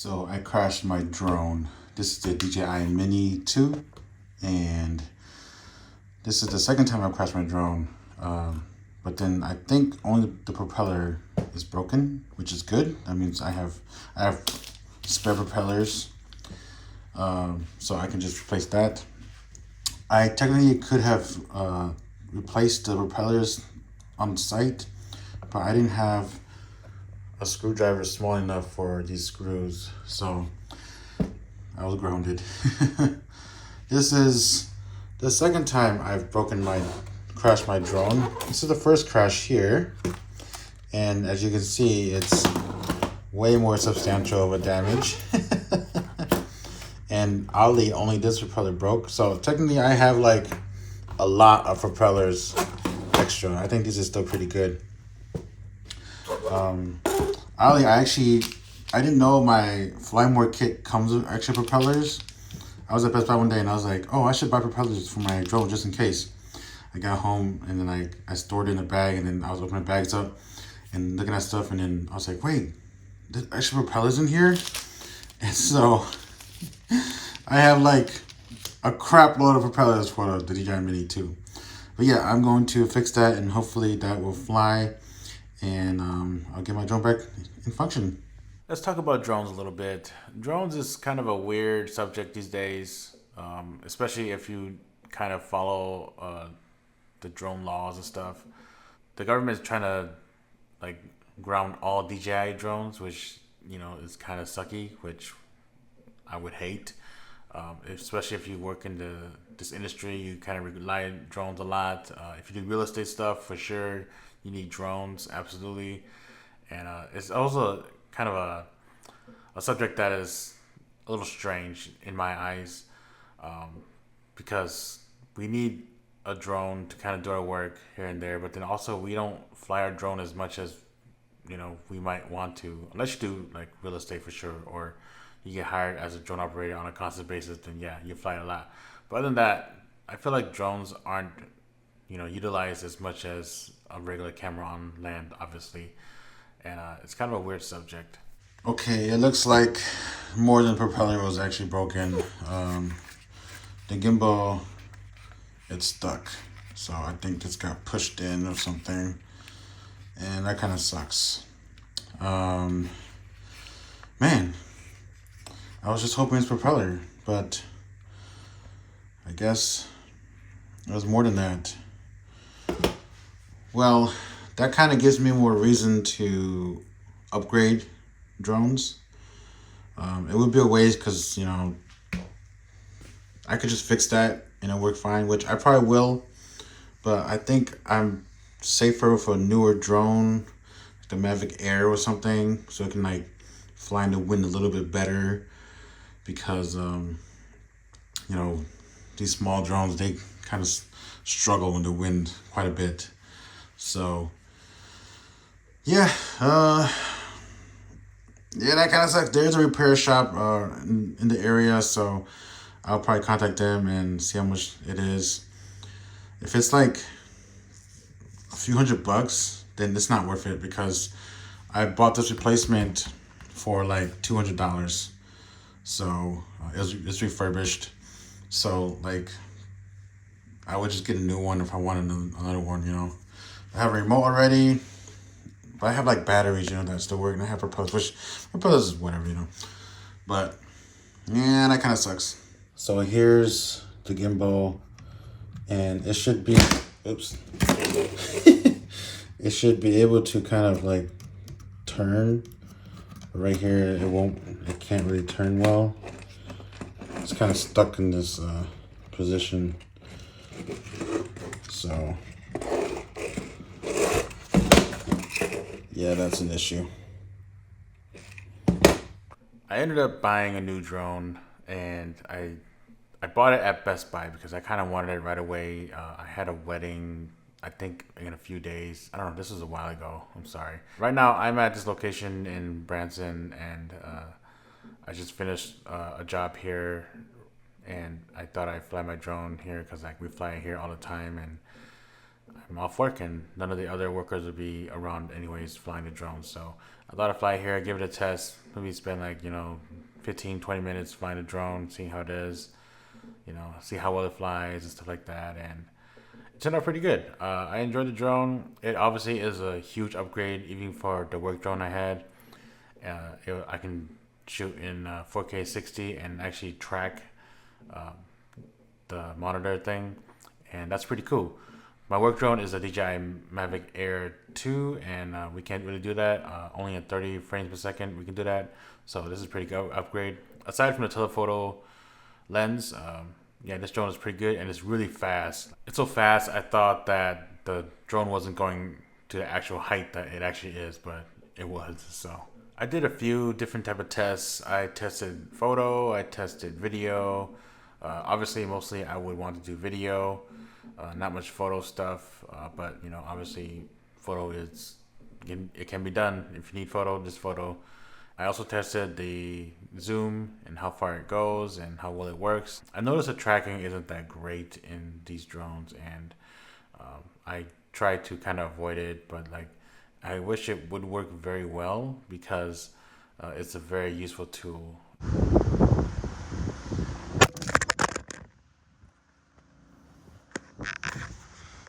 So I crashed my drone. This is the DJI Mini 2, and this is the second time I've crashed my drone. But then I think only the propeller is broken, which is good. That means I have spare propellers, so I can just replace that. I technically could have replaced the propellers on site, but I didn't have a screwdriver small enough for these screws, so I was grounded. This is the second time I've crashed my drone. This is the first crash here, and as you can see, it's way more substantial of a damage. And oddly, only this propeller broke. So technically, I have like a lot of propellers extra. I think this is still pretty good. Oddly, I didn't know my Flymore kit comes with extra propellers. I was at Best Buy one day and I was like, oh, I should buy propellers for my drone just in case. I got home and then I stored it in a bag, and then I was opening bags up and looking at stuff, and then I was like, wait, there's extra propellers in here? And so I have like a crap load of propellers for the DJI Mini 2. But yeah, I'm going to fix that and hopefully that will fly, and I'll get my drone back in function. Let's talk about drones a little bit. Drones is kind of a weird subject these days, especially if you kind of follow the drone laws and stuff. The government is trying to like ground all DJI drones, which is kind of sucky, which I would hate. Especially if you work in this industry, you kind of rely on drones a lot. If you do real estate stuff, for sure, you need drones, absolutely. And it's also kind of a subject that is a little strange in my eyes, because we need a drone to kind of do our work here and there, but then also we don't fly our drone as much as we might want to, unless you do like real estate for sure, or you get hired as a drone operator on a constant basis. Then yeah, you fly a lot. But other than that, I feel like drones aren't utilized as much as a regular camera on land, obviously, and it's kind of a weird subject. Okay, it looks like more than propeller was actually broken. The gimbal, it's stuck. So I think this got pushed in or something. And that kind of sucks. Um, Man, I was just hoping it's propeller, but I guess it was more than that. Well, that kind of gives me more reason to upgrade drones. It would be a waste because, I could just fix that and it work fine, which I probably will. But I think I'm safer for a newer drone, like the Mavic Air or something, so it can like fly in the wind a little bit better. Because you know these small drones, they kind of struggle in the wind quite a bit. So yeah, yeah, that kind of sucks. There's a repair shop in the area, so I'll probably contact them and see how much it is. If it's like a few $100, then it's not worth it because I bought this replacement for like $200. So it's refurbished. So like I would just get a new one if I wanted another one. I have a remote already, but I have like batteries, that still work, and I have propellers, which propellers is whatever. But yeah, that kind of sucks. So here's the gimbal, and it should be, oops, it should be able to kind of like turn. Right here, it can't really turn well. It's kind of stuck in this position. So yeah, that's an issue. I ended up buying a new drone, and I bought it at Best Buy because I kind of wanted it right away. I had a wedding, I think, in a few days. I don't know. This was a while ago. I'm sorry. Right now, I'm at this location in Branson, and I just finished a job here, and I thought I'd fly my drone here because like we fly here all the time, and I'm off work and none of the other workers would be around anyways flying the drone. So I thought I'd fly here, give it a test, maybe spend like, 15, 20 minutes flying the drone, seeing how it is, see how well it flies and stuff like that. And it turned out pretty good. I enjoyed the drone. It obviously is a huge upgrade, even for the work drone I had. I can shoot in 4K 60 and actually track the monitor thing, and that's pretty cool. My work drone is a DJI Mavic Air 2, and we can't really do that. Only at 30 frames per second we can do that. So this is a pretty good upgrade. Aside from the telephoto lens, yeah, this drone is pretty good and it's really fast. It's so fast, I thought that the drone wasn't going to the actual height that it actually is, but it was. So I did a few different type of tests. I tested photo, I tested video. Obviously, mostly I would want to do video, not much photo stuff. But obviously, photo it can be done. If you need photo, just photo. I also tested the zoom and how far it goes and how well it works. I noticed the tracking isn't that great in these drones, and I try to kind of avoid it. But like, I wish it would work very well because it's a very useful tool.